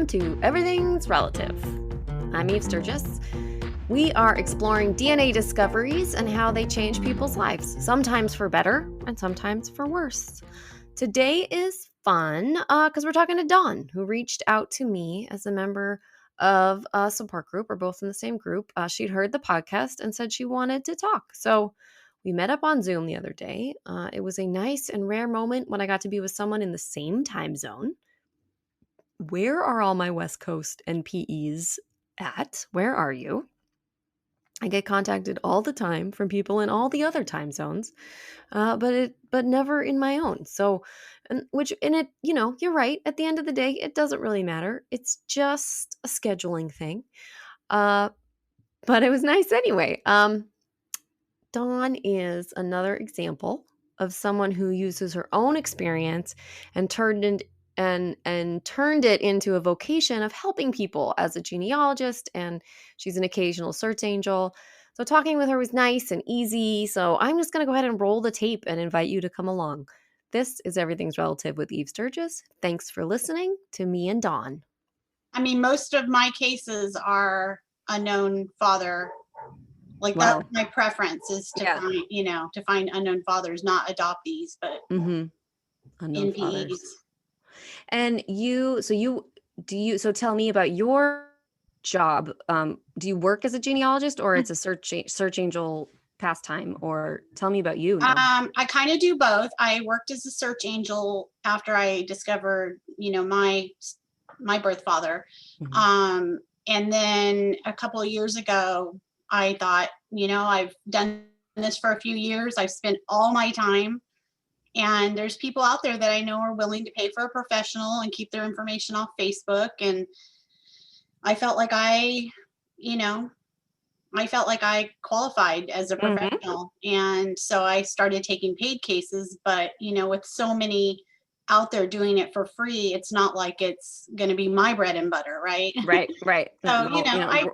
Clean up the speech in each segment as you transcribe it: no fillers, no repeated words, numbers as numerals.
welcome to Everything's Relative. I'm Eve Sturgis. We are exploring DNA discoveries and how they change people's lives, sometimes for better and sometimes for worse. Today is fun because we're talking to Dawn, who reached out to me as a member of a support group. We're both in the same group. She'd heard the podcast and said she wanted to talk. So we met up on Zoom the other day. It was a nice and rare moment when I got to be with someone in the same time zone. Where are all my West Coast NPEs at? Where are you? I get contacted all the time from people in all the other time zones, but never in my own. So, you're right. At the end of the day, it doesn't really matter. It's just a scheduling thing. But it was nice anyway. Dawn is another example of someone who uses her own experience and turned it into a vocation of helping people as a genealogist, and she's an occasional search angel. So talking with her was nice and easy. So I'm just going to go ahead and roll the tape and invite you to come along. This is Everything's Relative with Eve Sturgis. Thanks for listening to me and Dawn. I mean, most of my cases are unknown father. Like Wow. that's my preference is to find unknown fathers, not adoptees, but Unknown NPEs. fathers. And so tell me about your job. Do you work as a genealogist, or it's a search angel pastime, or tell me about you now? I kind of do both. I worked as a search angel after I discovered, my birth father. Mm-hmm. And then a couple of years ago, I thought, I've done this for a few years. I've spent all my time, and there's people out there that I know are willing to pay for a professional and keep their information off Facebook. And I felt like I qualified as a professional. Mm-hmm. And so I started taking paid cases, but, with so many out there doing it for free, it's not like it's going to be my bread and butter. Right. Right. So,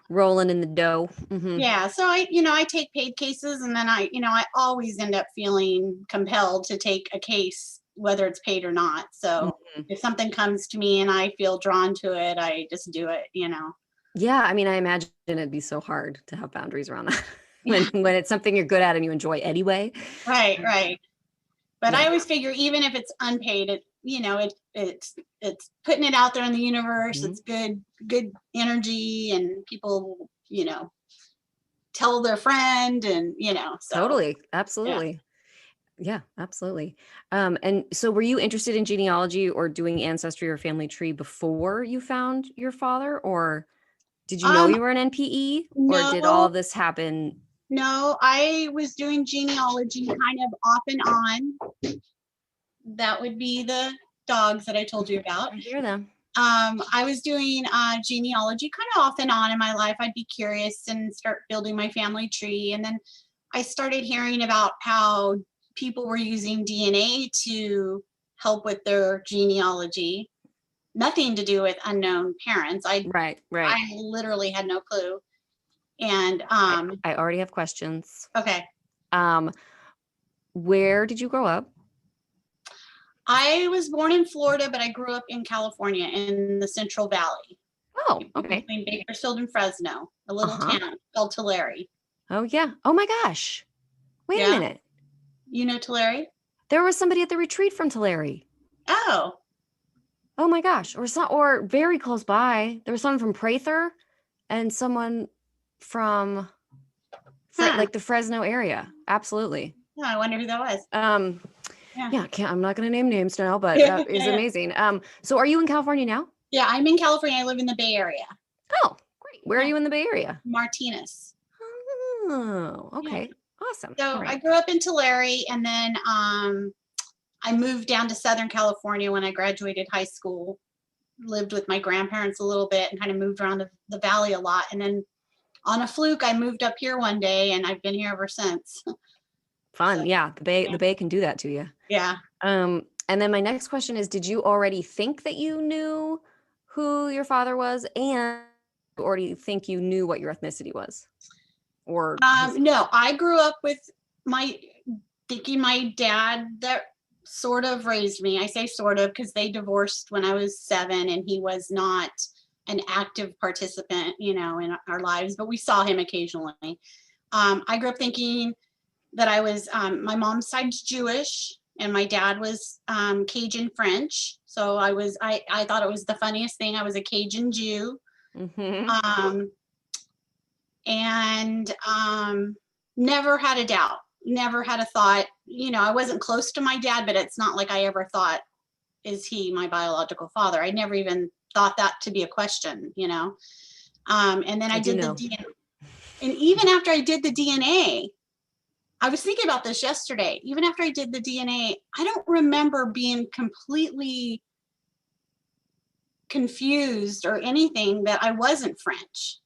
rolling in the dough. Mm-hmm. Yeah. So I take paid cases, and then I always end up feeling compelled to take a case, whether it's paid or not. So if something comes to me and I feel drawn to it, I just do it, Yeah. I mean, I imagine it'd be so hard to have boundaries around that when it's something you're good at and you enjoy anyway. Right. But yeah. I always figure, even if it's unpaid, it's putting it out there in the universe. Mm-hmm. It's good energy, and people, tell their friend, and, so. Totally. Absolutely. Yeah, absolutely. And so were you interested in genealogy or doing ancestry or family tree before you found your father, or did you know you were an NPE, or did all this happen? No, I was doing genealogy kind of off and on. That would be the dogs that I told you about. I hear them. I was doing genealogy kind of off and on in my life. I'd be curious and start building my family tree. And then I started hearing about how people were using DNA to help with their genealogy. Nothing to do with unknown parents. Right. I literally had no clue. And I already have questions. Okay. Where did you grow up? I was born in Florida, but I grew up in California in the Central Valley. Oh, okay. Between Bakersfield and Fresno, a little town called Tulare. Oh, yeah. Oh, my gosh. Wait a minute. You know Tulare? There was somebody at the retreat from Tulare. Oh. Oh, my gosh. Or very close by. There was someone from Prather and someone from like the Fresno area. Absolutely. Oh, I wonder who that was. Yeah, I'm not going to name names now, but that is amazing. So are you in California now? Yeah, I'm in California. I live in the Bay Area. Oh, great. Where are you in the Bay Area? Martinez. Oh, okay. Yeah. Awesome. So I grew up in Tulare, and then I moved down to Southern California when I graduated high school. Lived with my grandparents a little bit and kind of moved around the valley a lot. And then on a fluke, I moved up here one day, and I've been here ever since. Fun. So, yeah. The Bay can do that to you. Yeah. And then my next question is, did you already think that you knew who your father was, or do you think you knew what your ethnicity was? Or no, I grew up with thinking my dad that sort of raised me. I say sort of because they divorced when I was 7 and he was not an active participant, in our lives, but we saw him occasionally. I grew up thinking that I was, my mom's side's Jewish and my dad was Cajun French. So I thought it was the funniest thing. I was a Cajun Jew. And never had a doubt, never had a thought. I wasn't close to my dad, but it's not like I ever thought, is he my biological father? I never even thought that to be a question, and then I did the DNA. And even after I did the DNA, I was thinking about this yesterday. Even after I did the DNA, I don't remember being completely confused or anything that I wasn't French.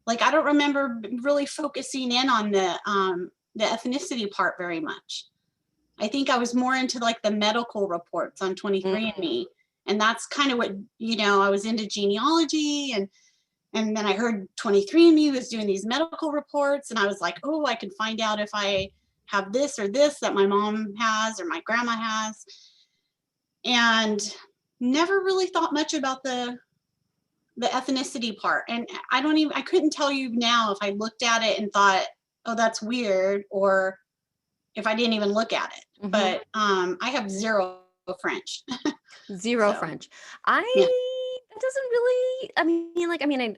Like, I don't remember really focusing in on the ethnicity part very much. I think I was more into like the medical reports on 23andMe. And that's kind of what, I was into genealogy, and then I heard 23andMe was doing these medical reports, and I was like, oh, I could find out if I have this or this that my mom has or my grandma has. And never really thought much about the ethnicity part. And I couldn't tell you now if I looked at it and thought, oh, that's weird, or if I didn't even look at it. But I have zero French. Zero French. It doesn't really,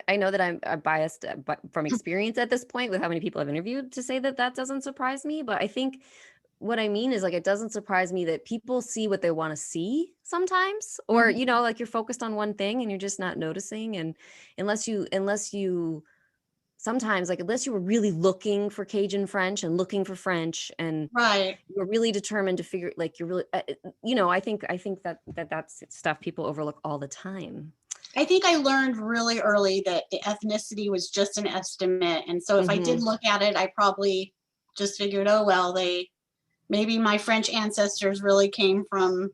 I know that I'm biased but from experience at this point with how many people I've interviewed to say that doesn't surprise me. But I think what I mean is, like, it doesn't surprise me that people see what they want to see sometimes, or, like, you're focused on one thing and you're just not noticing. And unless you sometimes, like, unless you were really looking for Cajun French and looking for French, and right, you're really determined to figure, like, you're really, I think that's stuff people overlook all the time. I think I learned really early that the ethnicity was just an estimate. And so if I did look at it, I probably just figured, oh, well, maybe my French ancestors really came from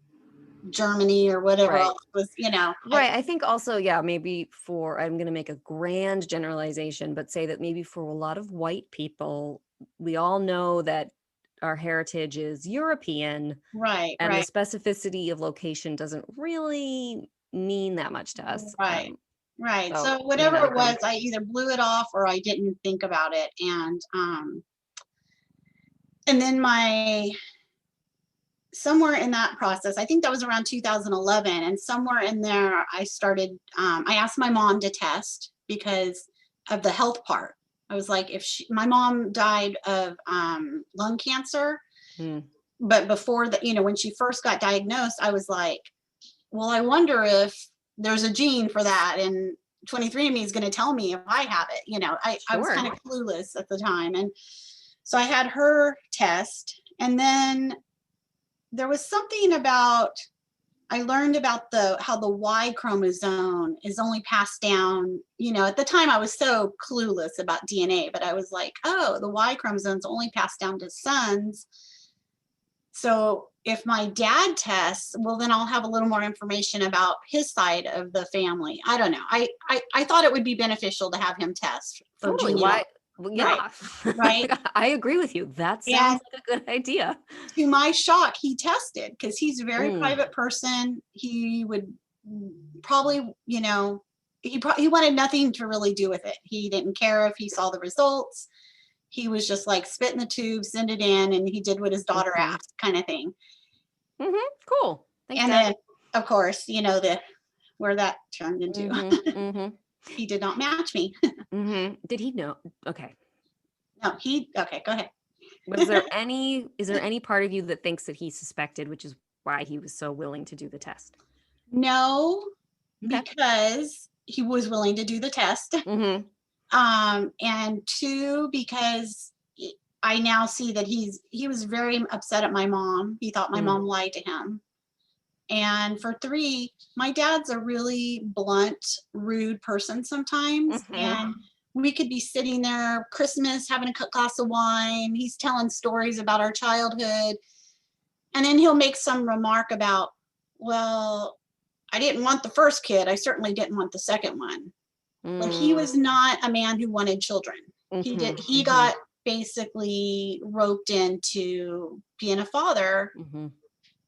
Germany or whatever else was, Right. I think also, maybe I'm going to make a grand generalization, but say that maybe for a lot of white people, we all know that our heritage is European. Right. And the specificity of location doesn't really mean that much to us. Right. Right. So whatever it was, I either blew it off or I didn't think about it. And then somewhere in that process, I think that was around 2011, and somewhere in there, I started, I asked my mom to test because of the health part. I was like, my mom died of lung cancer, but before that, when she first got diagnosed, I was like, well, I wonder if there's a gene for that, and 23andMe is going to tell me if I have it. I was kind of clueless at the time. And so I had her test, and then there was something about, I learned about how the Y chromosome is only passed down. At the time I was so clueless about DNA, but I was like, oh, the Y chromosome is only passed down to sons. So if my dad tests, well, then I'll have a little more information about his side of the family. I don't know. I thought it would be beneficial to have him test for genealogy. Yeah, right. I agree with you. That sounds like a good idea. To my shock, he tested because he's a very private person. He would probably, he wanted nothing to really do with it. He didn't care if he saw the results. He was just like, spit in the tube, send it in, and he did what his daughter asked, kind of thing. Cool. Thanks, and Dad. then, of course, where that turned into. He did not match me. Did he know? Okay. No, okay, go ahead. Is there any part of you that thinks that he suspected, which is why he was so willing to do the test? No, because he was willing to do the test. And 2, because I now see that he was very upset at my mom. He thought my mom lied to him. And for 3, my dad's a really blunt, rude person sometimes. And we could be sitting there Christmas, having a glass of wine. He's telling stories about our childhood. And then he'll make some remark about, well, I didn't want the first kid. I certainly didn't want the second one. Like, he was not a man who wanted children. He got basically roped into being a father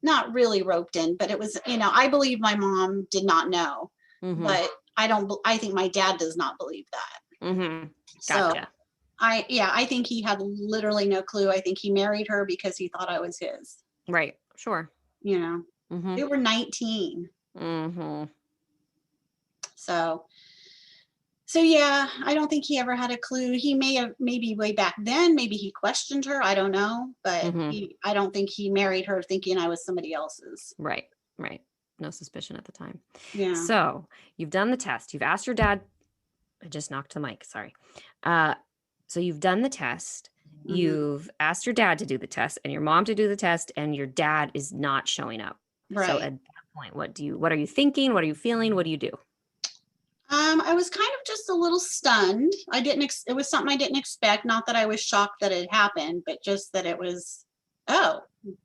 not really roped in, but it was, I believe my mom did not know, but I think my dad does not believe that. So Gotcha. I think he had literally no clue. I think he married her because he thought I was his, Right. Sure. They were 19. So yeah, I don't think he ever had a clue. He may have, maybe way back then, maybe he questioned her. I don't know, but I don't think he married her thinking I was somebody else's. Right. Right. No suspicion at the time. Yeah. So you've done the test. You've asked your dad. I just knocked the mic. Sorry. So you've done the test. You've asked your dad to do the test and your mom to do the test, and your dad is not showing up. Right. So at that point, what are you thinking? What are you feeling? What do you do? I was kind of just a little stunned. It was something I didn't expect. Not that I was shocked that it happened, but just that it was,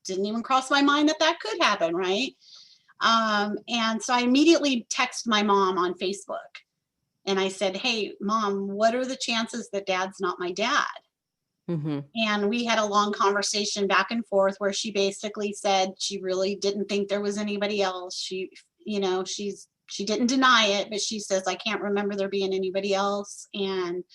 didn't even cross my mind that could happen. Right. And so I immediately texted my mom on Facebook and I said, "Hey mom, what are the chances that dad's not my dad?" And we had a long conversation back and forth where she basically said she really didn't think there was anybody else. She didn't deny it, but she says, "I can't remember there being anybody else. And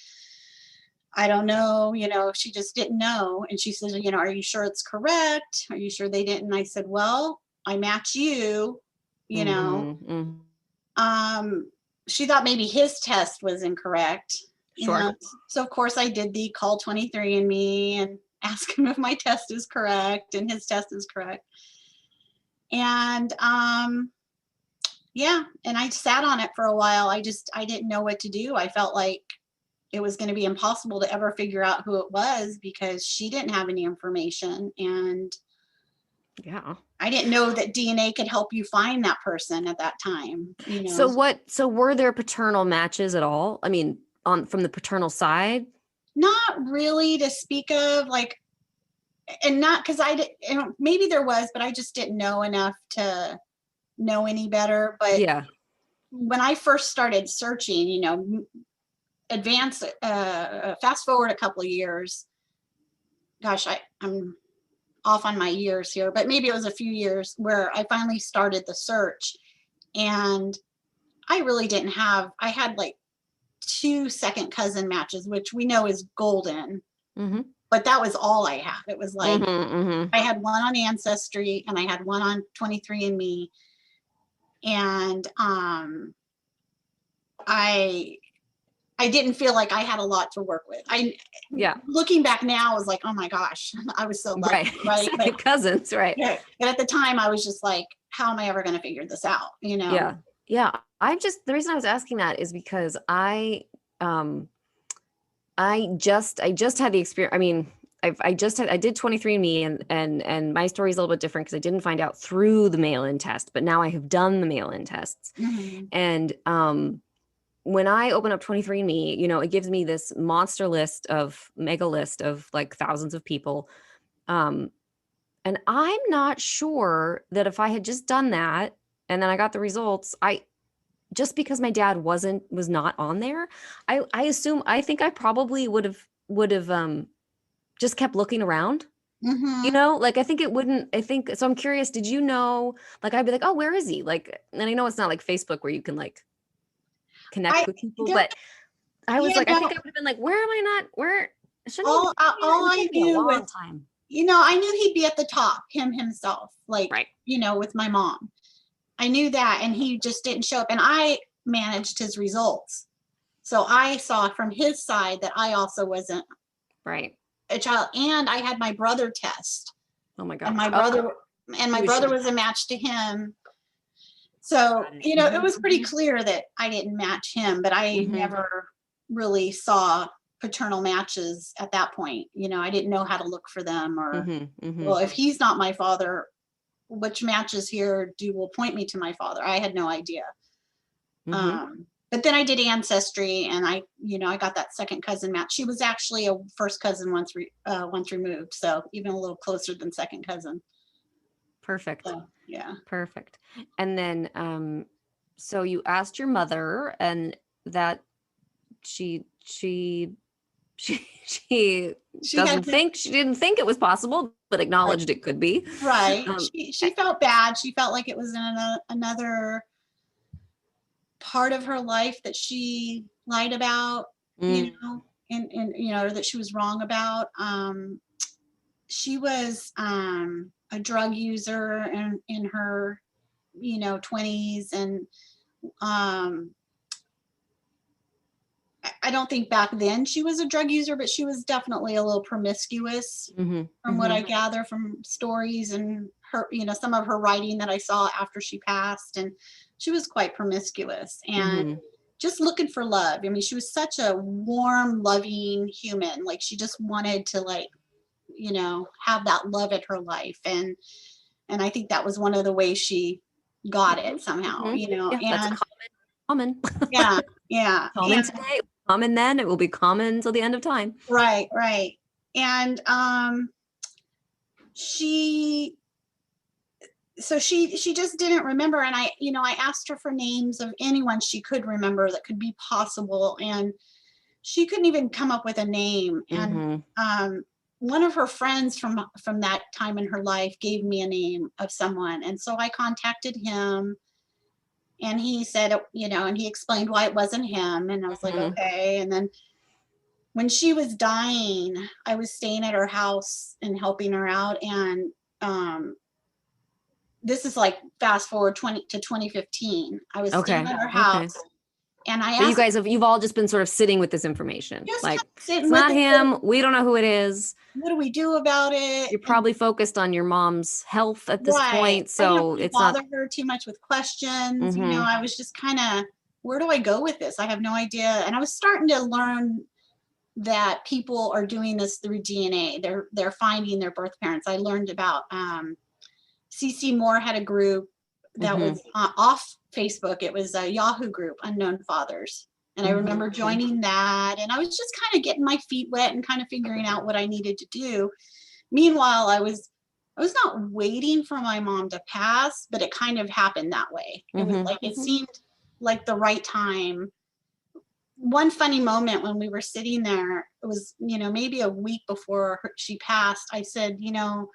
I don't know, she just didn't know." And she says, "Are you sure it's correct? Are you sure they didn't?" And I said, "Well, I match you, She thought maybe his test was incorrect. Sure. So of course I did the call 23andMe and ask him if my test is correct and his test is correct. And yeah, and I sat on it for a while. I didn't know what to do. I felt like it was going to be impossible to ever figure out who it was because she didn't have any information. And yeah, I didn't know that DNA could help you find that person at that time. So were there paternal matches at all? I mean, from the paternal side? Not really to speak of, and not because maybe there was, but I just didn't know enough to know any better. But yeah, when I first started searching, fast forward a couple of years, gosh, I'm off on my years here, but maybe it was a few years where I finally started the search, and I really didn't have, I had like 2 second cousin matches, which we know is golden. But that was all I had. It was like, I had one on Ancestry and I had one on 23andMe. And I didn't feel like I had a lot to work with. Looking back now, I was like, oh my gosh, I was so lucky, right? But, cousins, right? Yeah. And at the time, I was just like, how am I ever going to figure this out? Yeah. The reason I was asking that is because I just had the experience. I mean, I did 23andMe and my story is a little bit different because I didn't find out through the mail-in test, but now I have done the mail-in tests. And when I open up 23andMe, it gives me this mega list of like thousands of people. And I'm not sure that if I had just done that and then I got the results, just because my dad was not on there, I think I probably would have just kept looking around. I think it wouldn't, so I'm curious, did you know, I'd be like, oh, where is he? And I know it's not like Facebook where you can connect with people, but I was I think I would have been like, where am I not, where shouldn't all I knew was time. I knew he'd be at the top, himself, right. With my mom. I knew that, and he just didn't show up, and I managed his results. So I saw from his side that I also wasn't right a child, and I had my brother test. Oh my God. And my brother was a match to him. So, it was pretty clear that I didn't match him, but I never really saw paternal matches at that point. I didn't know how to look for them or, well, if he's not my father, which matches here will point me to my father. I had no idea. But then I did Ancestry and I got that second cousin match. She was actually a first cousin once removed. So even a little closer than second cousin. Perfect. So, yeah. Perfect. And then, so you asked your mother and that she She She had to, she didn't think it was possible, but acknowledged it could be. right. Um, She felt bad. She felt like it was another part of her life that she lied about, you mm, know, and you know, that she was wrong about. She was a drug user in her, you know, 20s, and um, I don't think back then she was a drug user, but she was definitely a little promiscuous mhm, from what I mhm, gather from stories and her, you know, some of her writing that I saw after she passed. And she was quite promiscuous and mhm. just looking for love. I mean, she was such a warm, loving human. Like she just wanted to, like, you know, have that love in her life. And I think that was one of the ways she got Mhm, it somehow, mhm. you know. Yeah, that's And common. yeah, yeah. Common today, common then, it will be common till the end of time. Right, right. And she so she just didn't remember, and I, you know, I asked her for names of anyone she could remember that could be possible, and she couldn't even come up with a name. And Mhm. one of her friends from that time in her life gave me a name of someone, and so I contacted him, and he said, you know, and he explained why it wasn't him, and I was like, Mhm. okay. And then when she was dying, I was staying at her house and helping her out. And this is like fast forward 20 to 2015. I was staying Okay, at her okay. house, and I But asked, you've all just been sort of sitting with this information. just Like, kind of sitting it's with not it. him. We don't know who it is. What do we do about it? You're And probably focused on your mom's health at this right, point, I didn't so want to it's not. bother her too much with questions. You know, Mhm. I was just kind of, where do I go with this? I have no idea. And I was starting to learn that people are doing this through DNA. They're finding their birth parents. I learned about CC Moore had a group that Mhm. was off Facebook. It was a Yahoo group, Unknown Fathers. And I Mhm. remember joining that, and I was just kind of getting my feet wet and kind of figuring out what I needed to do. Meanwhile, I was not waiting for my mom to pass, but it kind of happened that way. It was Mhm. like it Mhm. seemed like the right time. One funny moment when we were sitting there, it was, you know, maybe a week before she passed, I said, you know,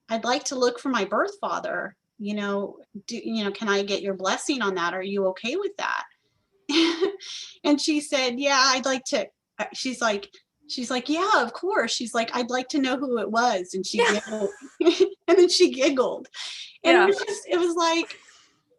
I'd like to look for my birth father. You know, you know, can I get your blessing on that? Are you okay with that? And she said, yeah, I'd like to. She's like, yeah, of course. She's like, I'd like to know who it was. And she Yeah. giggled. And then she giggled. And Yeah. it was like,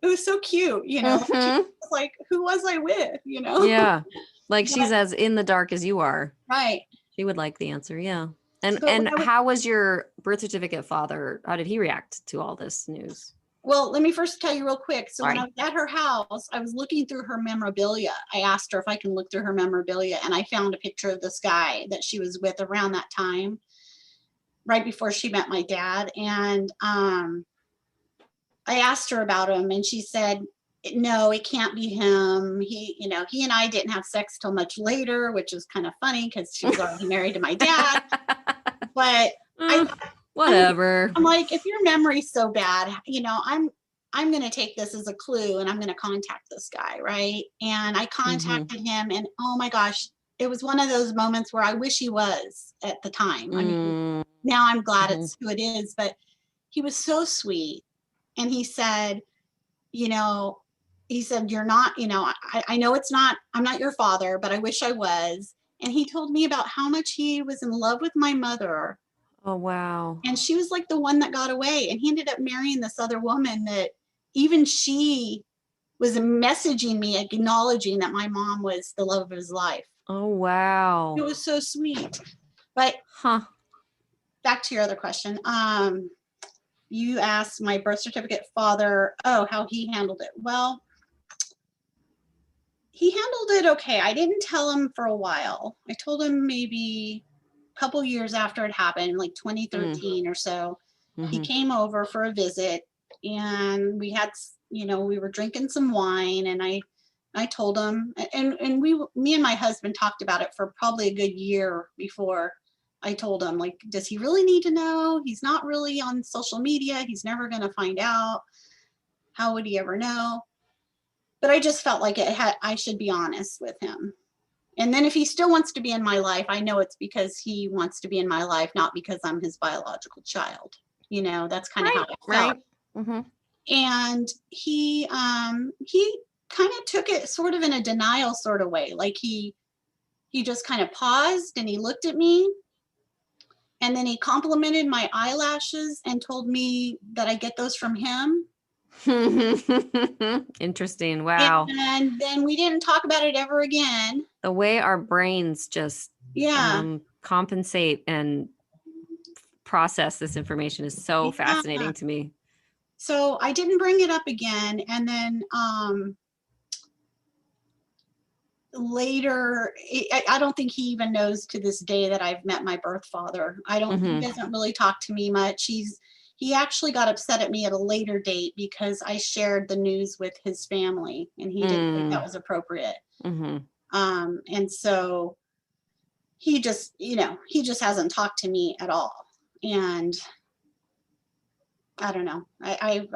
it was so cute, you know. She Mhm. was like, who was I with, you know? Yeah. Like she's But as in the dark as you are. right. She would like the answer, yeah. But when And I was, how was your birth certificate father? How did he react to all this news? well, let me first tell you real quick. So when I Sorry. was at her house, I was looking through her memorabilia. I asked her if I can look through her memorabilia, and I found a picture of this guy that she was with around that time, right before she met my dad. And I asked her about him, and she said, no, it can't be him. He, you know, he and I didn't have sex till much later, which was kind of funny because she was already married to my dad. But I Uh, I'm whatever. I'm like, if your memory's so bad, you know, I'm going to take this as a clue, and I'm going to contact this guy, right? And I Mhm. contacted him, and oh my gosh, it was one of those moments where I wish he was at the time. I mean, Mm, now I'm glad mhm. it's who it is, but he was so sweet. And he said, you know, he said, you're not, you know, I know it's not, I'm not your father, but I wish I was. And he told me about how much he was in love with my mother, Oh, wow. and she was like the one that got away, and he ended up marrying this other woman that even she was messaging me acknowledging that my mom was the love of his life. Oh, It wow. was so sweet. But Huh. back to your other question, you asked my birth certificate father, oh, how he handled it. Well, he handled it okay. I didn't tell him for a while. I told him maybe a couple years after it happened, like Mm. 2013 or so. He Mhm. came over for a visit, and we had, you know, we were drinking some wine, and I told him, and me and my husband talked about it for probably a good year before I told him, like, does he really need to know? He's not really on social media. He's never going to find out. How would he ever know? But I just felt like I should be honest with him. And then if he still wants to be in my life, I know it's because he wants to be in my life, not because I'm his biological child. You know, that's kind of how I felt. Right. And he kind of took it sort of in a denial sort of way. Like he just kind of paused and he looked at me, and then he complimented my eyelashes and told me that I get those from him. Interesting. Wow. And then we didn't talk about it ever again. The way our brains just compensate and process this information is so fascinating to me. So I didn't bring it up again. And then later, I don't think he even knows to this day that I've met my birth father. He doesn't really talk to me much. He actually got upset at me at a later date because I shared the news with his family, and he didn't think that was appropriate. And so he just hasn't talked to me at all. And I don't know. I've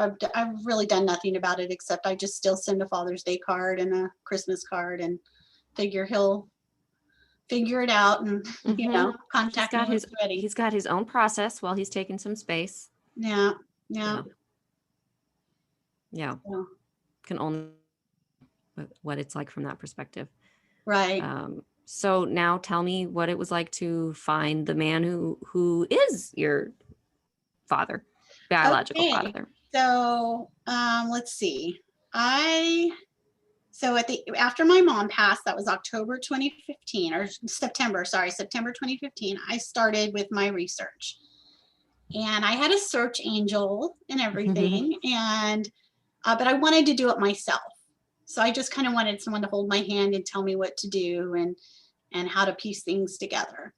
really done nothing about it, except I just still send a Father's Day card and a Christmas card and figure he'll figure it out and, contact me when he's ready. He's got his own process while he's taking some space. Yeah. Can only what it's like from that perspective. Right. So now tell me what it was like to find the man who is your father, biological father. So let's see. After my mom passed, that was October 2015 or September 2015, I started with my research. And I had a search angel and everything, but I wanted to do it myself. So I just kind of wanted someone to hold my hand and tell me what to do and how to piece things together.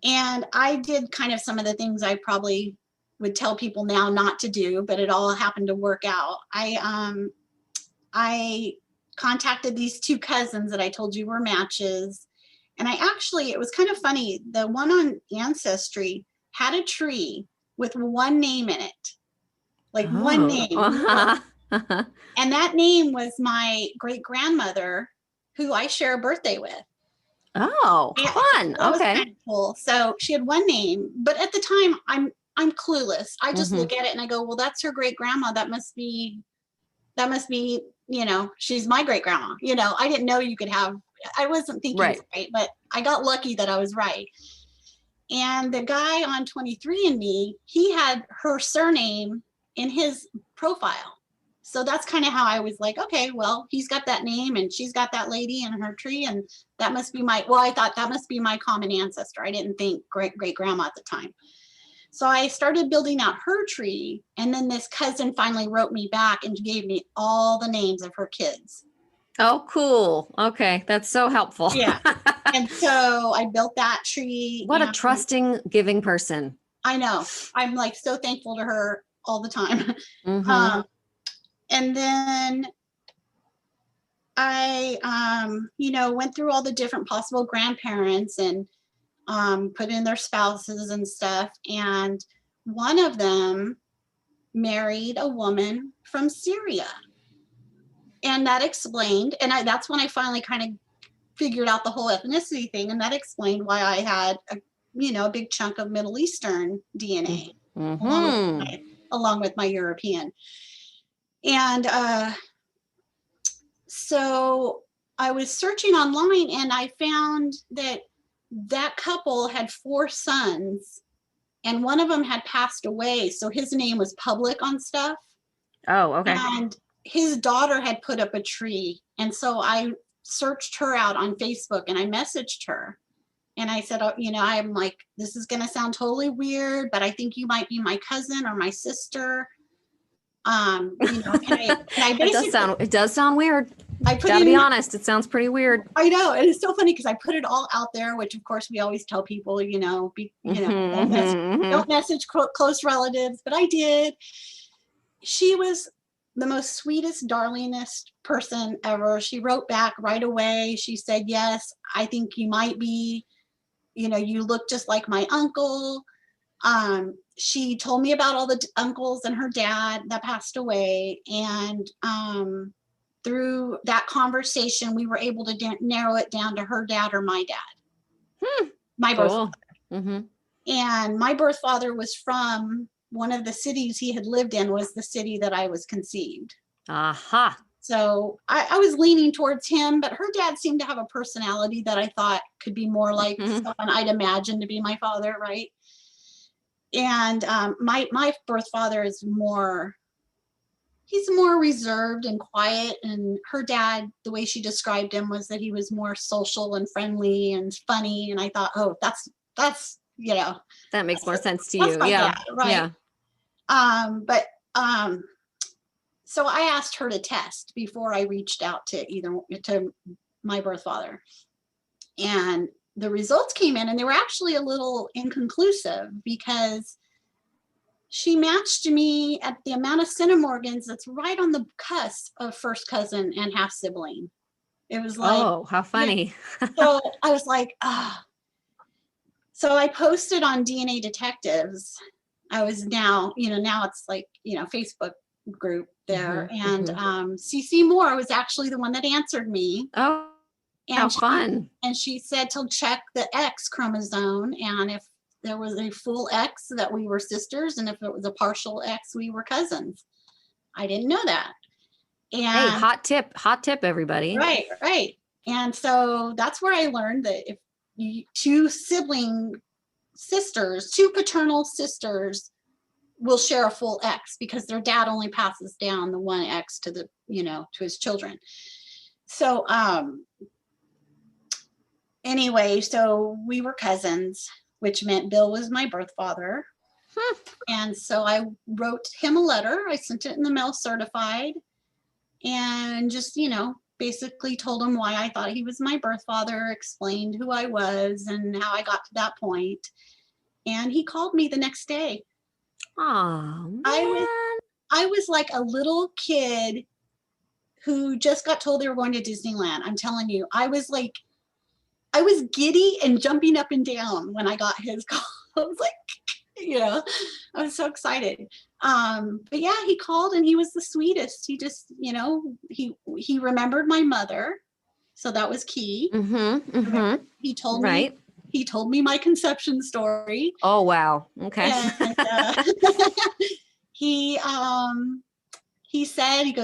And I did kind of some of the things I probably would tell people now not to do, but it all happened to work out. I contacted these two cousins that I told you were matches. And it was kind of funny. The one on Ancestry had a tree with one name in it, one name. And that name was my great grandmother, who I share a birthday with. Oh, fun. That was kind of cool. So she had one name, but at the time I'm clueless. I just look at it and I go, well, that's her great grandma. That must be, she's my great grandma. I didn't know you could have, I wasn't thinking right, but I got lucky that I was right. And the guy on 23andMe, he had her surname in his profile. So that's kind of how I was like, okay, well, he's got that name and she's got that lady in her tree. And that must be I thought that must be my common ancestor. I didn't think great grandma at the time. So I started building out her tree. And then this cousin finally wrote me back and gave me all the names of her kids. Oh, cool. Okay. That's so helpful. Yeah. And so I built that tree. What a trusting, giving person. I know. I'm like so thankful to her all the time. And then I, went through all the different possible grandparents and put in their spouses and stuff. And one of them married a woman from Syria. And that explained, and that's when I finally kind of figured out the whole ethnicity thing. And that explained why I had a big chunk of Middle Eastern DNA along with my European. And so I was searching online and I found that couple had 4 sons and one of them had passed away. So his name was public on stuff. Oh, okay. And his daughter had put up a tree. And so I searched her out on Facebook and I messaged her. And I said, I'm like, this is going to sound totally weird, but I think you might be my cousin or my sister. It does sound weird. Gotta be honest, it sounds pretty weird. I know, and it's so funny because I put it all out there, which of course we always tell people, don't message close relatives, but I did. She was the most sweetest, darlingest person ever. She wrote back right away. She said, yes, I think you might be, you look just like my uncle. She told me about all the uncles and her dad that passed away. And through that conversation, we were able to narrow it down to her dad or my dad. My birth father. Mm-hmm. And my birth father was from one of the cities he had lived in, was the city that I was conceived. Aha. So I was leaning towards him, but her dad seemed to have a personality that I thought could be more like someone I'd imagine to be my father, right? And my birth father is he's more reserved and quiet. And her dad, the way she described him was that he was more social and friendly and funny. And I thought, oh, that's that makes more sense to that's you. my Yeah. dad, right? Yeah. So I asked her to test before I reached out to my birth father, and the results came in, and they were actually a little inconclusive because she matched me at the amount of centimorgans that's right on the cusp of first cousin and half sibling. It was like, oh, how funny. Yeah. So I was like, ah. So I posted on DNA Detectives. I was now it's like, Facebook group there. And CC Moore was actually the one that answered me. Oh, how fun. And she said to check the X chromosome. And if there was a full X, that we were sisters. And if it was a partial X, we were cousins. I didn't know that. And hey, hot tip, everybody. Right. And so that's where I learned that if two paternal sisters will share a full X, because their dad only passes down the one X to to his children. So anyway, so we were cousins, which meant Bill was my birth father. And so I wrote him a letter. I sent it in the mail certified, and just, basically told him why I thought he was my birth father, explained who I was and how I got to that point. And he called me the next day. Oh, man. I was like a little kid who just got told they were going to Disneyland. I'm telling you, I was giddy and jumping up and down when I got his call. I was like, I was so excited. But yeah, he called and he was the sweetest. He just, he remembered my mother. So that was key. He told me, he told me my conception story. Oh, wow. Okay. And he said, it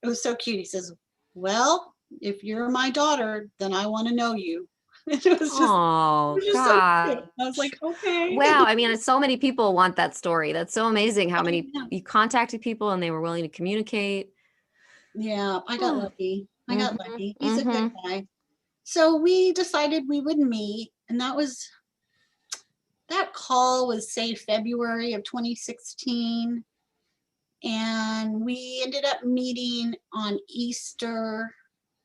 was so cute. He says, well, if you're my daughter, then I want to know you. It was just, God. So I was like, okay. Wow. I mean, so many people want that story. That's so amazing how many you contacted people and they were willing to communicate. Yeah, I got lucky. He's a good guy. So we decided we would meet, and that call was, say, February of 2016. And we ended up meeting on Easter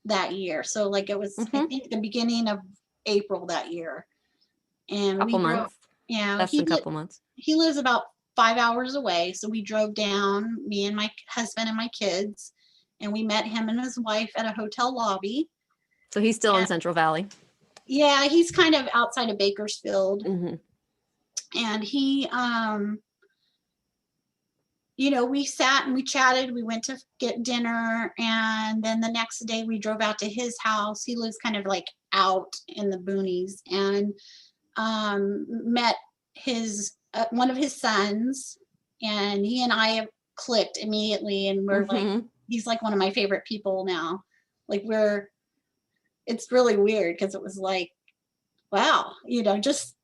that year. So like it was, I think, the beginning of April that year. And couple months. Yeah. Less than a couple months. He lives about 5 hours away. So we drove down, me and my husband and my kids, and we met him and his wife at a hotel lobby. So he's still in Central Valley. Yeah, he's kind of outside of Bakersfield. And he, we sat and we chatted. We went to get dinner, and then the next day we drove out to his house. He lives kind of like out in the boonies, and met one of his sons, and he and I have clicked immediately, and we're like, he's like one of my favorite people now. Like it's really weird because it was like, wow, just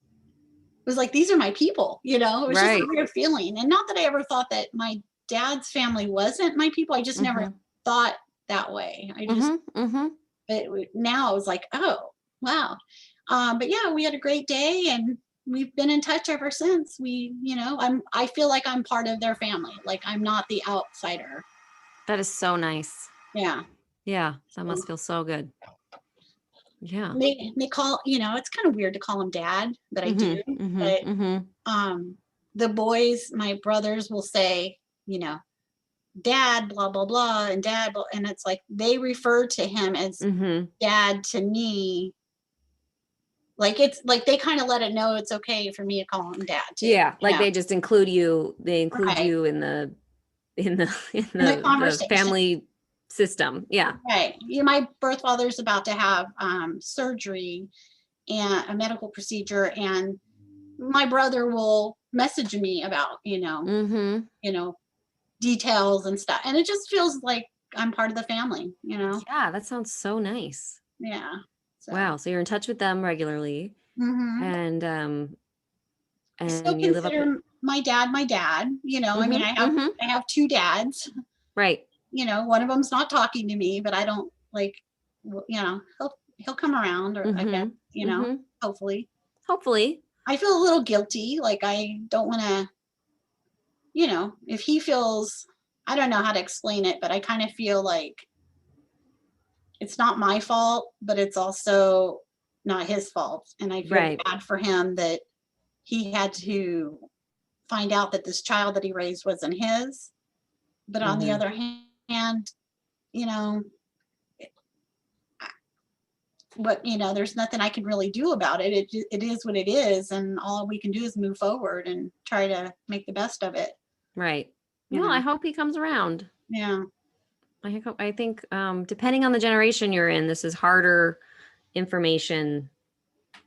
it was like, these are my people, it was just a weird feeling. And not that I ever thought that my dad's family wasn't my people. I just never thought that way. I just, but now it was like, oh, wow. But yeah, we had a great day, and we've been in touch ever since. I feel like I'm part of their family. Like I'm not the outsider. That is so nice. Yeah. Yeah. That must feel so good. Yeah. They call, it's kind of weird to call him dad, but I do. But the boys, my brothers, will say, dad, blah, blah, blah, and dad, blah, and it's like they refer to him as dad to me. Like it's like they kind of let it know it's okay for me to call him dad too. Yeah, like they just include you. They include you in the conversation. Family system. Yeah. Right. My birth father's about to have surgery and a medical procedure, and my brother will message me about, Mm-hmm. details and stuff. And it just feels like I'm part of the family, Yeah, that sounds so nice. Yeah. So, Wow. So you're in touch with them regularly, mhm. and I still you live up at. consider my dad my dad. I mean, Mm-hmm. Mm-hmm. I have two dads. Right. One of them's not talking to me, but I don't like, he'll come around, or I guess, Mm-hmm. Mm-hmm. hopefully. Hopefully. I feel a little guilty, like I don't want to, if he feels, I don't know how to explain it, but I kind of feel like it's not my fault, but it's also not his fault. And I feel Right. bad for him that he had to find out that this child that he raised wasn't his. But on the Mm-hmm. other hand, you know, but there's nothing I can really do about it. It is what it is, and all we can do is move forward and try to make the best of it. Right. You Well, I know, hope he comes around. yeah, I think depending on the generation you're in, this is harder information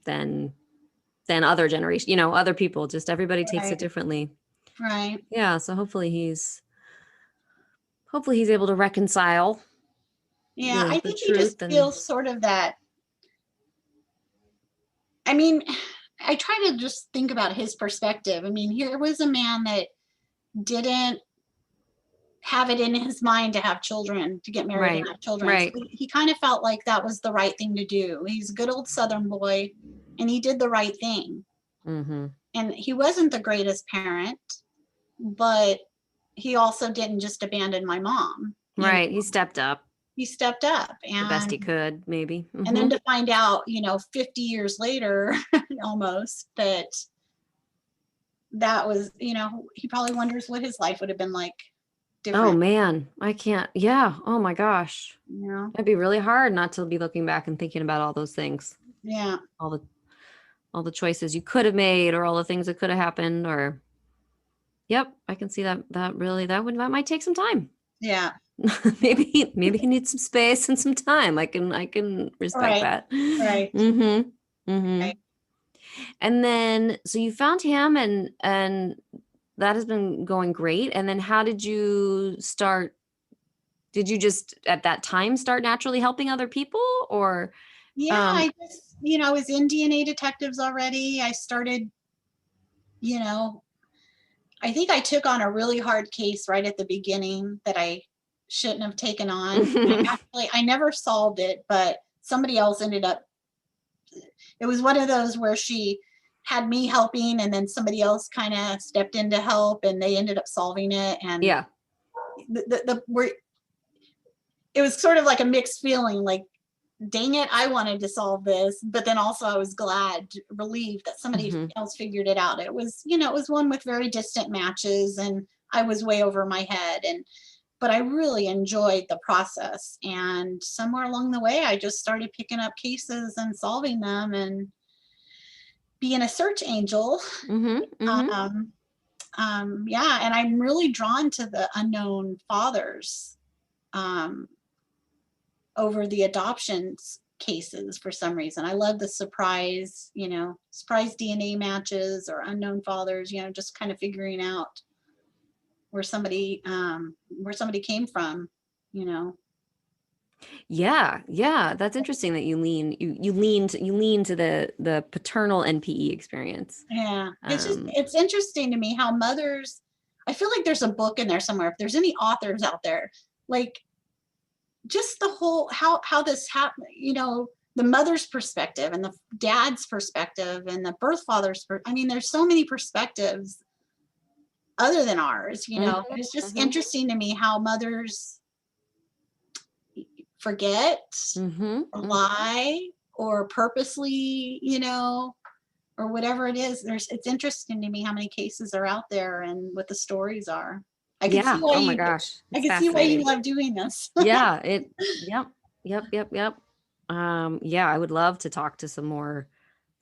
than other generation, other people. Just everybody takes it right, differently. right. Yeah. So hopefully he's able to reconcile Yeah, I the think he just truth and. feels sort of that. I mean, I try to just think about his perspective. I mean, here was a man that didn't have it in his mind to have children, to get married and Right. have children. So Right. he kind of felt like that was the right thing to do. He's a good old Southern boy, and he did the right thing. Mm-hmm. And he wasn't the greatest parent, but he also didn't just abandon my mom. Right. He stepped up He stepped up, the best and he could, maybe. then Mm-hmm. to find out, 50 years later, almost, that was, he probably wonders what his life would have been like Oh different. man, I can't. Yeah. Oh my gosh. It'd be really hard not to be looking back and thinking about all those things. Yeah. All the choices you could have made, or all the things that could have happened, or yep, I can see that might take some time. Yeah. maybe he needs some space and some time. I can respect Right. that. Right. Mm-hmm. Mm-hmm. Right. And then so you found him, and that has been going great. And then how did you start? Did you just at that time start naturally helping other people, or Yeah. um I just, I was in DNA detectives already. I started, you know, I think I took on a really hard case right at the beginning that I shouldn't have taken on. I never solved it, but somebody else ended up. It was one of those where she had me helping, and then somebody else kind of stepped in to help, and they ended up solving it. And yeah. it was sort of like a mixed feeling, like, dang it, I wanted to solve this, but then also I was relieved that somebody Mm-hmm. else figured it out. It was, it was one with very distant matches, and I was way over my head, but I really enjoyed the process. And somewhere along the way, I just started picking up cases and solving them and being a search angel. Mm-hmm. Mm-hmm. Um, yeah, and I'm really drawn to the unknown fathers over the adoptions cases for some reason. I love the surprise DNA matches or unknown fathers, just kind of figuring out where somebody came from, you know. Yeah, that's interesting that you lean to the paternal NPE experience. Yeah. Um, It's interesting to me how mothers, I feel like there's a book in there somewhere. If there's any authors out there, like, just the whole how this happened, the mother's perspective and the dad's perspective and the birth father's I mean, there's so many perspectives other than ours. mhm, It's just mhm, interesting to me how mothers forget mhm, or mhm. lie or purposely, or whatever it is. It's interesting to me how many cases are out there and what the stories are. I can see Yeah. why Oh my you gosh, I it's can see why you fascinating. love doing this. Yeah. Yep. Yep. Yep. Yep. Yeah, I would love to talk to some more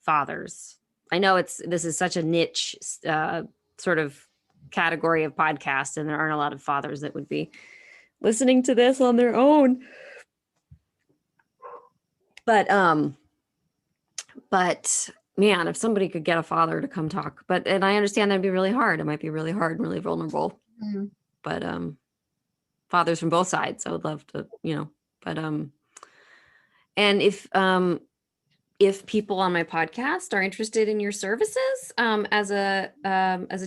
fathers. I know this is such a niche sort of category of podcast, and there aren't a lot of fathers that would be listening to this on their own. But man, if somebody could get a father to come talk, and I understand that'd be really hard. It might be really hard and really vulnerable. Mm. But fathers from both sides, I would love to, but and if people on my podcast are interested in your services as a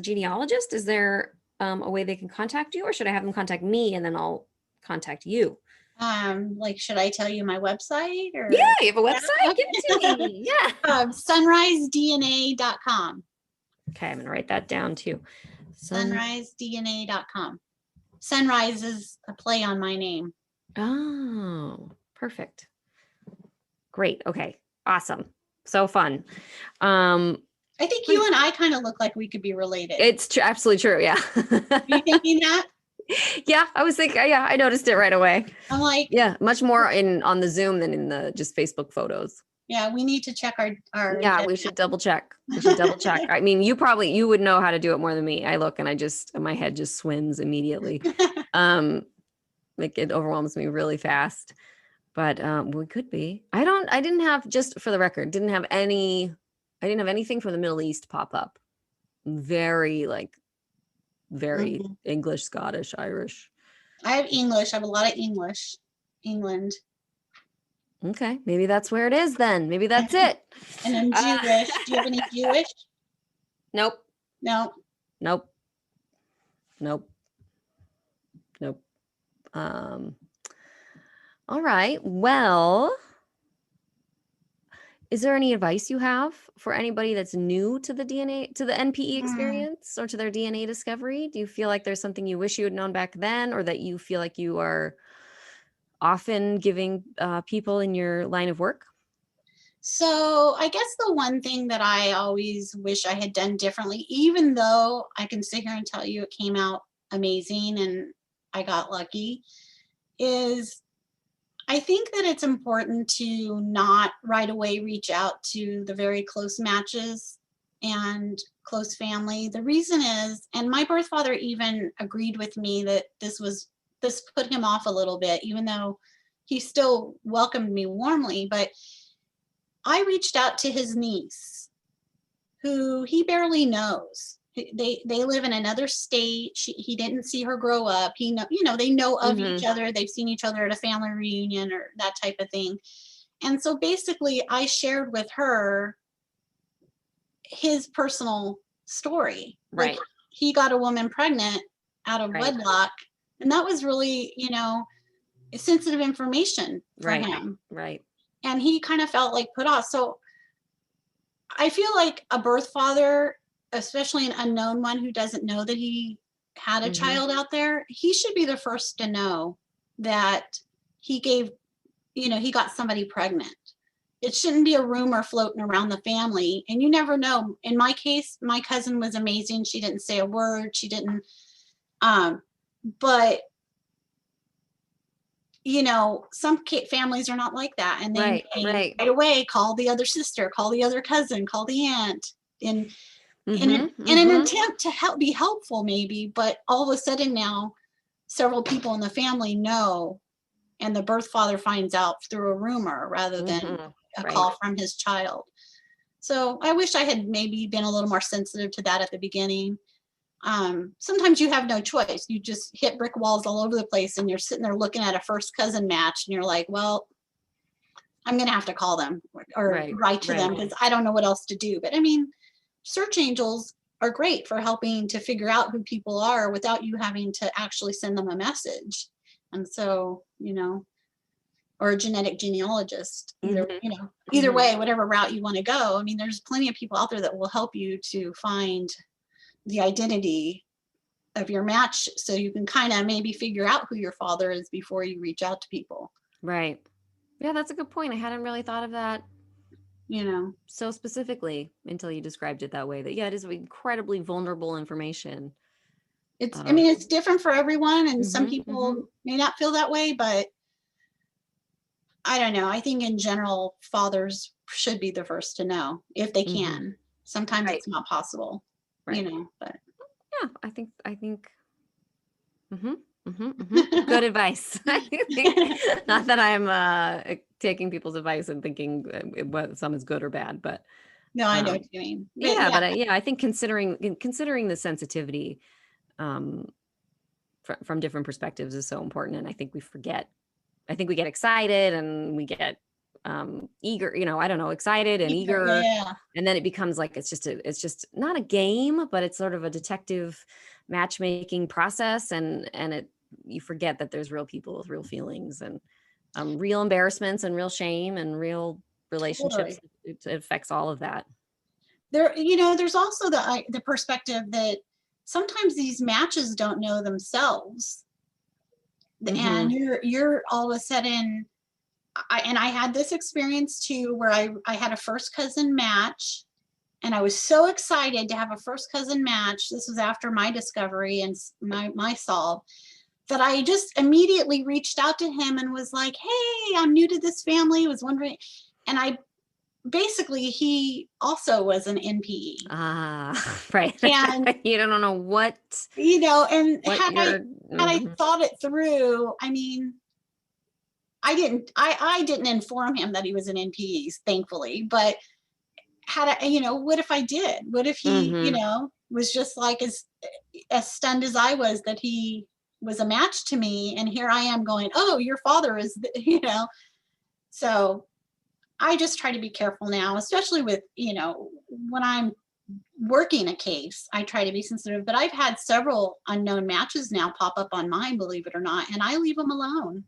genealogist, is there a way they can contact you, or should I have them contact me and then I'll contact you? Like, should I tell you my website or? Yeah, you have a website? Give it to me. Yeah. sunrisedna.com. Okay, I'm gonna write that down too. Sunrisedna.com. Sunrise is a play on my name. Oh, perfect. Great. Okay. Awesome. So fun. I think you and I kind of look like we could be related. It's absolutely true. Yeah. You thinking that? Yeah, I was thinking. Yeah, I noticed it right away. I'm like, yeah, much more on the Zoom than in the just Facebook photos. Yeah, we need to check our. Yeah, we should double check. I mean, you would know how to do it more than me. I look and my head just swims immediately. Like it overwhelms me really fast. But we could be. I didn't have, just for the record, didn't have anything from the Middle East pop up. Very English, Scottish, Irish. I have English. I have a lot of English. England. Okay, maybe that's where it is then. Maybe that's it. And then Jewish. Do you have any Jewish? Nope. No. Nope. All right. Well, is there any advice you have for anybody that's new to the NPE experience or to their DNA discovery? Do you feel like there's something you wish you had known back then, or that you feel like you are often giving people in your line of work? So I guess the one thing that I always wish I had done differently, even though I can sit here and tell you it came out amazing and I got lucky, is I think that it's important to not right away reach out to the very close matches and close family. The reason is, and my birth father even agreed with me that this put him off a little bit, even though he still welcomed me warmly. But I reached out to his niece, who he barely knows. They live in another state. He didn't see her grow up. They know of each other. They've seen each other at a family reunion or that type of thing. And so basically I shared with her his personal story. Right. Like, he got a woman pregnant out of wedlock. And that was really, sensitive information for him. Right. And he kind of felt like put off. So I feel like a birth father, especially an unknown one who doesn't know that he had a child out there, he should be the first to know that he got somebody pregnant. It shouldn't be a rumor floating around the family. And you never know. In my case, my cousin was amazing. She didn't say a word. She didn't, but some families are not like that. And they right away call the other sister, call the other cousin, call the aunt. In an attempt to be helpful maybe, but all of a sudden now several people in the family know, and the birth father finds out through a rumor rather than a call from his child. So I wish I had maybe been a little more sensitive to that at the beginning. Sometimes you have no choice. You just hit brick walls all over the place, and you're sitting there looking at a first cousin match, and you're like, well, I'm going to have to call them or write to them because I don't know what else to do. But I mean, search angels are great for helping to figure out who people are without you having to actually send them a message. And so, or a genetic genealogist, either way, whatever route you want to go. I mean, there's plenty of people out there that will help you to find the identity of your match, so you can kind of maybe figure out who your father is before you reach out to people. Right. Yeah, that's a good point. I hadn't really thought of that, so specifically until you described it that way. That it is incredibly vulnerable information. It's different for everyone, and some people may not feel that way, but I don't know. I think in general, fathers should be the first to know if they can. Sometimes it's not possible, but yeah, I think. Good advice. Not that I'm taking people's advice and thinking what some is good or bad, but No, I know what you mean. But yeah, but I think considering the sensitivity from different perspectives is so important, and I think we forget. I think we get excited and we get eager, I don't know, excited and eager, yeah. and then it becomes like it's just not a game, but it's sort of a detective matchmaking process, and you forget that there's real people with real feelings and real embarrassments and real shame and real relationships. Totally. It affects all of that. There's also the perspective that sometimes these matches don't know themselves, and you're all of a sudden. I had this experience too, where I had a first cousin match, and I was so excited to have a first cousin match. This was after my discovery and my solve, that I just immediately reached out to him and was like, "Hey, I'm new to this family. Was wondering," and basically he also was an NPE. Right. And you don't know what, and what had I thought it through, I mean, I didn't inform him that he was an NPE, thankfully, but had I, what if I did? What if he, was just like as stunned as I was that he was a match to me, and here I am going, "Oh, your father is," So I just try to be careful now, especially with, when I'm working a case, I try to be sensitive, but I've had several unknown matches now pop up on mine, believe it or not, and I leave them alone.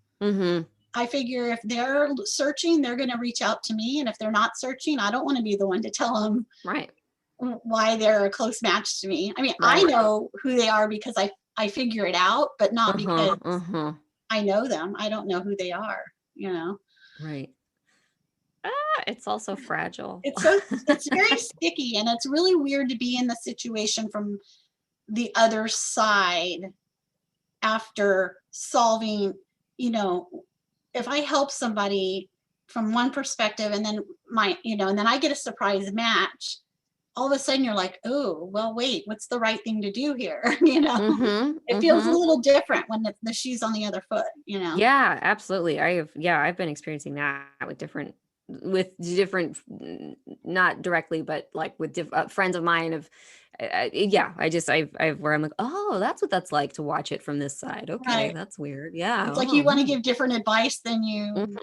I figure if they're searching, they're going to reach out to me. And if they're not searching, I don't want to be the one to tell them why they're a close match to me. I mean, I know who they are because I figure it out, but not because I know them. I don't know who they are, Right. It's also fragile. It's very sticky, and it's really weird to be in the situation from the other side after solving, if I help somebody from one perspective and then and then I get a surprise match, all of a sudden you're like, "Oh, well, wait, what's the right thing to do here?" It feels a little different when the shoe's on the other foot, Yeah, absolutely. I've been experiencing that with different, not directly, but like with friends of mine I've where I'm like, oh, that's what that's like to watch it from this side. Okay, that's weird. Yeah, it's like you want to give different advice than you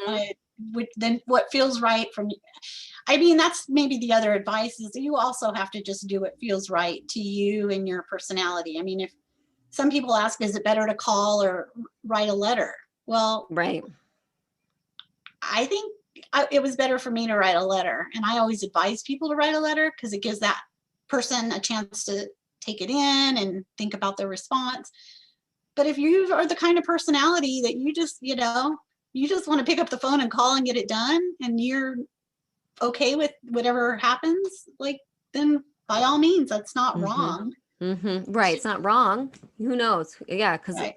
than what feels right from. I mean, that's maybe the other advice is that you also have to just do what feels right to you and your personality. I mean, if some people ask, is it better to call or write a letter? Well, right. I think it was better for me to write a letter, and I always advise people to write a letter because it gives that person a chance to take it in and think about their response. But if you are the kind of personality that you just want to pick up the phone and call and get it done, and you're okay with whatever happens, like, then by all means, that's not wrong. Right. It's not wrong. Who knows? Yeah. Cause it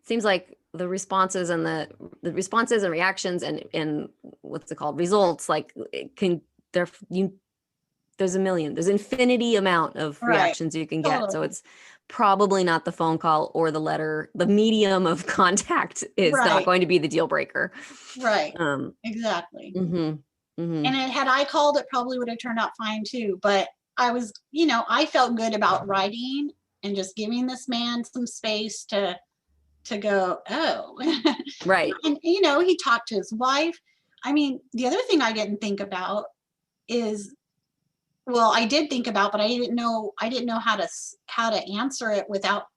seems like the responses and the responses and reactions and what's it called? Results, like there's there's infinity amount of reactions you can get. So it's probably not the phone call or the letter. The medium of contact is not going to be the deal breaker. Right. Exactly. And had I called, it probably would have turned out fine too. But I was, I felt good about writing and just giving this man some space to go, oh. Right. And, he talked to his wife. I mean, the other thing I didn't think about is, well, I did think about, but I didn't know how to answer it without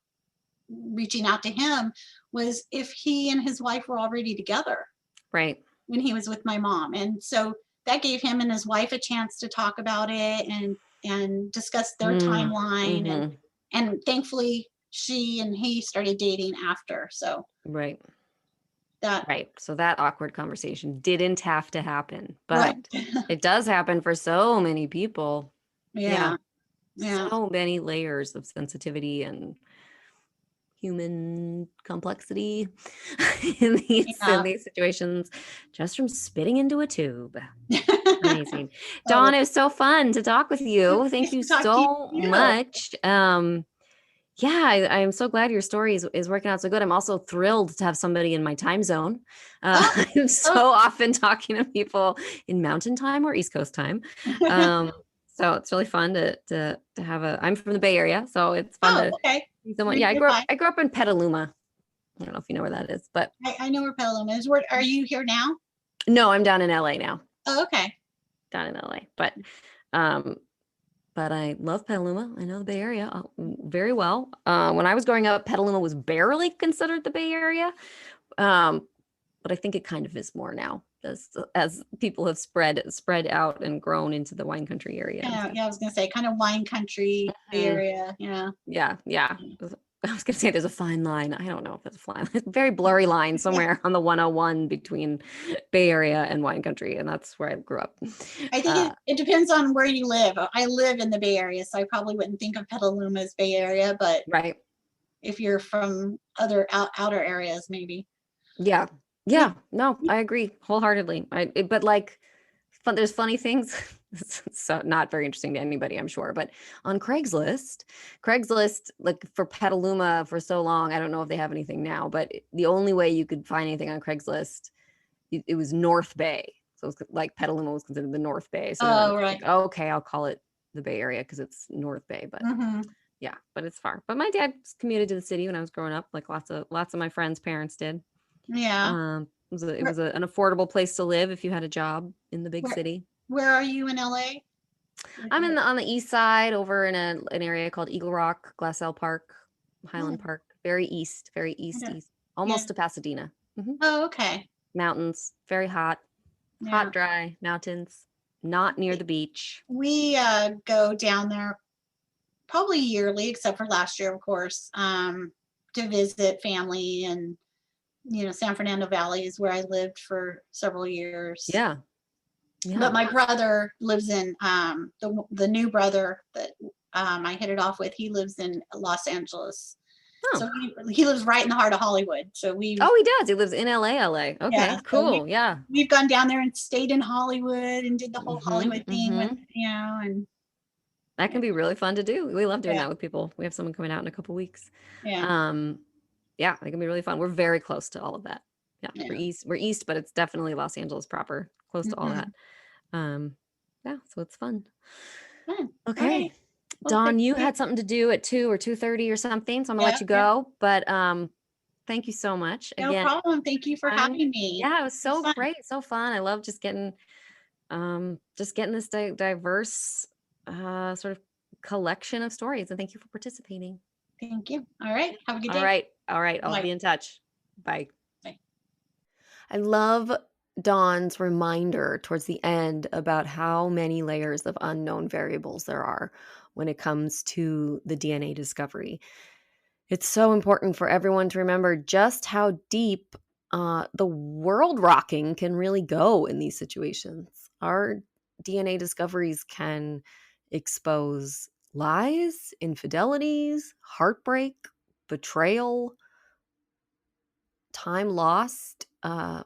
reaching out to him, was if he and his wife were already together. Right. When he was with my mom. And so that gave him and his wife a chance to talk about it and discuss their timeline. And thankfully she and he started dating after. So so that awkward conversation didn't have to happen, but it does happen for so many people. So many layers of sensitivity and human complexity in these situations, just from spitting into a tube. Amazing. Dawn, it was so fun to talk with you. Thank you so much. Yeah, I'm so glad your story is working out so good. I'm also thrilled to have somebody in my time zone. Oh, I'm oh. so often talking to people in Mountain Time or East Coast time. Um, so it's really fun to have a. I'm from the Bay Area, so it's fun Oh, to okay. see someone. You're Yeah, nearby. I grew up in Petaluma. I don't know if you know where that is, but I know where Petaluma is. Where are you here now? no, I'm down in LA now. Oh, okay. Down in LA, um, but I love Petaluma. I know the Bay Area very well. When I was growing up, Petaluma was barely considered the Bay Area. Um, but I think it kind of is more now as people have spread out and grown into the wine country area and Yeah, stuff. yeah, I was gonna say kind of wine country, Bay Mhm. Area. Yeah. Yeah, yeah. I was gonna say there's a fine line. I don't know if it's a fine line. Very blurry line somewhere on the 101 between Bay Area and wine country, and that's where I grew up. I think Uh, it depends on where you live. I live in the Bay Area, so I probably wouldn't think of Petaluma as Bay Area, but right. if you're from other outer areas, maybe. Yeah. We, Yeah. No, I agree wholeheartedly. But like there's funny things. It's so not very interesting to anybody, I'm sure. But on Craigslist, like for Petaluma for so long, I don't know if they have anything now, but the only way you could find anything on Craigslist, it was North Bay. So it's like Petaluma was considered the North Bay. So then I oh, was like, right. oh, okay, I'll call it the Bay Area because it's North Bay. But Hmm. yeah, but it's far. But my dad commuted to the city when I was growing up, like lots of my friends' parents did. Yeah. It Where, was an affordable place to live if you had a job in the big where, city. where are you in LA? I'm on the east side over in an area called Eagle Rock, Glassell Park, Highland Hmm, Park, very east, east, yeah. almost to Pasadena. Oh, okay. Mountains, very Yeah. dry mountains, not near the beach. We go down there probably yearly, except for last year, of course, to visit family. And San Fernando Valley is where I lived for several years. Yeah, But yeah. my brother lives in the new brother that I hit it off with. He lives in Los Angeles, Oh, so he lives right in the heart of Hollywood. So oh, he does. He lives in LA, LA. yeah, Okay, so cool. Yeah. we've gone down there and stayed in Hollywood and did the whole Mm-hmm. Hollywood thing with Mm-hmm. and That can be really fun to do. We love doing yeah, that with people. We have someone coming out in a couple weeks. yeah, Um, yeah, it can be really fun. We're very close to all of that. Yeah, yeah. we're east, but it's definitely Los Angeles proper, close to all that. Hmm. Um, yeah, so it's fun. Fun. All Okay. right. Well, Dawn, thank you you. had something to do at 2 or 2:30 or something, so I'm gonna Yeah, let you yeah. go. But thank you so much. No Again, problem. Thank you for fun. having me. Yeah, it was It was so fun. great, so fun. I love just getting this diverse sort of collection of stories. And thank you for participating. Thank you. All right. Have a good All day. right. All right. I'll Bye. be in touch. Bye. Bye. I love Dawn's reminder towards the end about how many layers of unknown variables there are when it comes to the DNA discovery. It's so important for everyone to remember just how deep the world rocking can really go in these situations. Our DNA discoveries can expose lies, infidelities, heartbreak, betrayal, time lost. And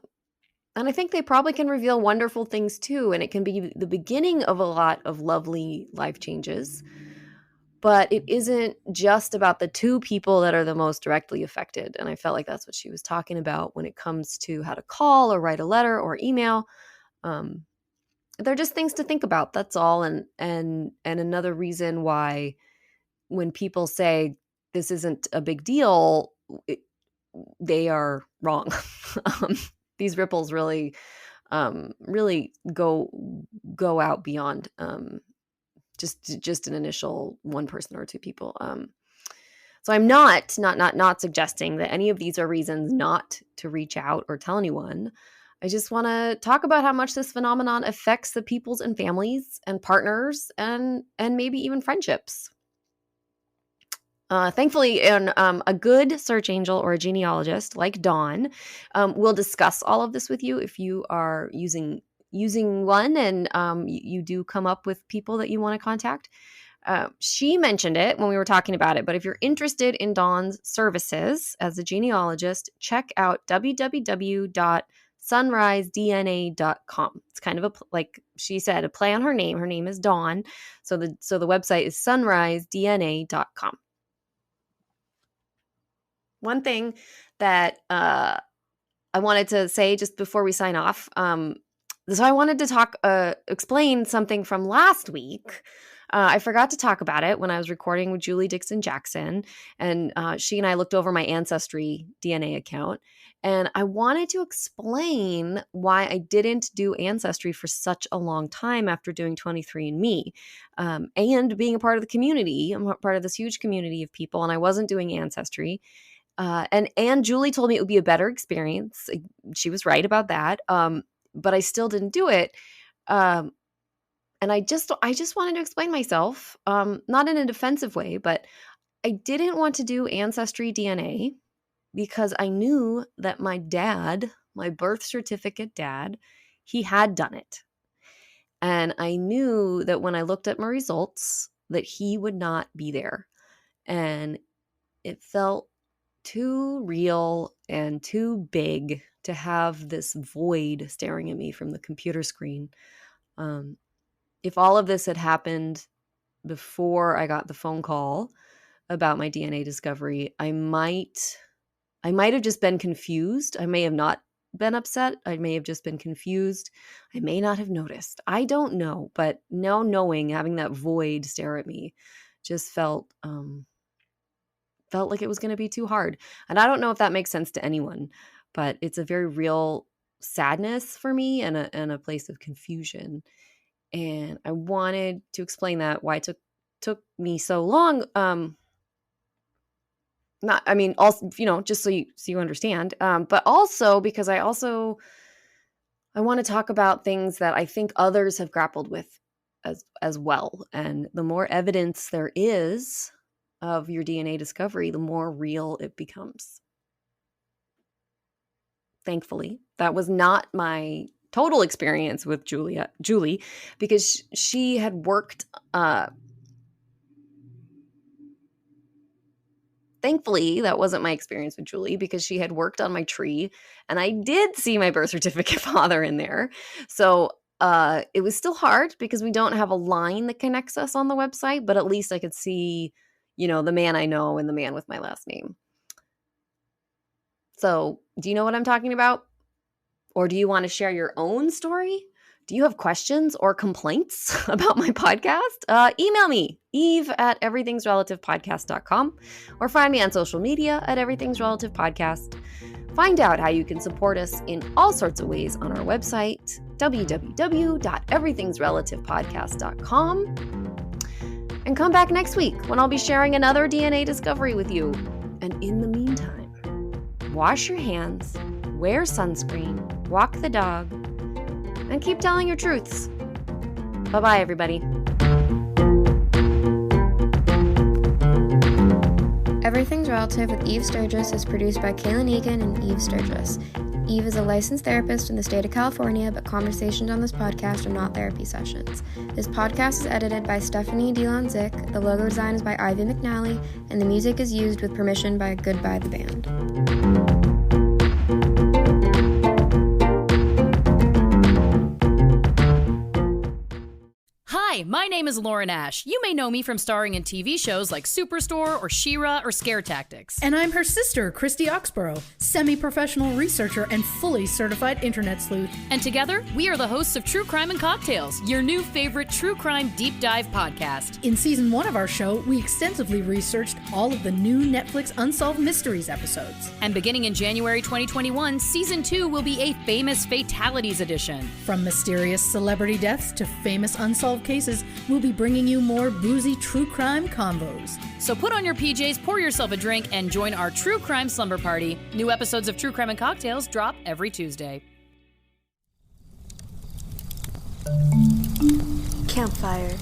I think they probably can reveal wonderful things too. And it can be the beginning of a lot of lovely life changes. But it isn't just about the two people that are the most directly affected. And I felt like that's what she was talking about when it comes to how to call or write a letter or email. Um, they're just things to think about. That's all. And another reason why when people say this isn't a big deal, it, they are wrong. um, these ripples really go out beyond just an initial one person or two people. So I'm not suggesting that any of these are reasons not to reach out or tell anyone. I just want to talk about how much this phenomenon affects the peoples and families and partners and maybe even friendships. Thankfully, a good search angel or a genealogist like Dawn will discuss all of this with you if you are using one and you do come up with people that you want to contact. She mentioned it when we were talking about it, but if you're interested in Dawn's services as a genealogist, check out www.sunrisedna.com. It's kind of like she said, a play on her name. Her name is Dawn. So the website is sunrisedna.com. One thing that I wanted to say just before we sign off, so I wanted to explain something from last week. I forgot to talk about it when I was recording with Julie Dixon Jackson, and she and I looked over my Ancestry DNA account, and I wanted to explain why I didn't do Ancestry for such a long time after doing 23andMe, and being a part of the community. I'm a part of this huge community of people, and I wasn't doing Ancestry. And Julie told me it would be a better experience. She was right about that. But I still didn't do it. And I just wanted to explain myself, not in a defensive way, but I didn't want to do Ancestry DNA because I knew that my dad, my birth certificate dad, he had done it. And I knew that when I looked at my results that he would not be there. And it felt too real and too big to have this void staring at me from the computer screen. If all of this had happened before I got the phone call about my DNA discovery, I might have just been confused. I may have not been upset. I may have just been confused. I may not have noticed. I don't know. But now knowing, having that void stare at me just felt like it was going to be too hard. And I don't know if that makes sense to anyone, but it's a very real sadness for me and a place of confusion. And I wanted to explain that, why it took me so long. Also, just so you understand, but also because I want to talk about things that I think others have grappled with as well. And the more evidence there is of your DNA discovery, the more real it becomes. Thankfully, that was not my total experience with Julie, because she had worked, thankfully, that wasn't my experience with Julie, because she had worked on my tree and I did see my birth certificate father in there. So it was still hard because we don't have a line that connects us on the website, but at least I could see, the man I know and the man with my last name. So do you know what I'm talking about? Or do you want to share your own story? Do you have questions or complaints about my podcast? Email me, eve@everythingsrelativepodcast.com, or find me on social media at everythingsrelativepodcast. Find out how you can support us in all sorts of ways on our website, www.everythingsrelativepodcast.com. And come back next week when I'll be sharing another DNA discovery with you. And in the meantime, wash your hands, wear sunscreen, walk the dog, and keep telling your truths. Bye-bye, everybody. Everything's Relative with Eve Sturgis is produced by Kaylin Egan and Eve Sturgis. Eve is a licensed therapist in the state of California, but conversations on this podcast are not therapy sessions. This podcast is edited by Stephanie Delon-Zick, the logo design is by Ivy McNally, and the music is used with permission by Goodbye the Band. Hi, my name is Lauren Ash. You may know me from starring in TV shows like Superstore or She-Ra or Scare Tactics. And I'm her sister, Christy Oxborough, semi-professional researcher and fully certified internet sleuth. And together, we are the hosts of True Crime and Cocktails, your new favorite true crime deep dive podcast. In season 1 of our show, we extensively researched all of the new Netflix Unsolved Mysteries episodes. And beginning in January 2021, season 2 will be a famous fatalities edition. From mysterious celebrity deaths to famous unsolved cases, we'll be bringing you more boozy true crime convos. So put on your PJs, pour yourself a drink, and join our true crime slumber party. New episodes of True Crime and Cocktails drop every Tuesday. Campfire.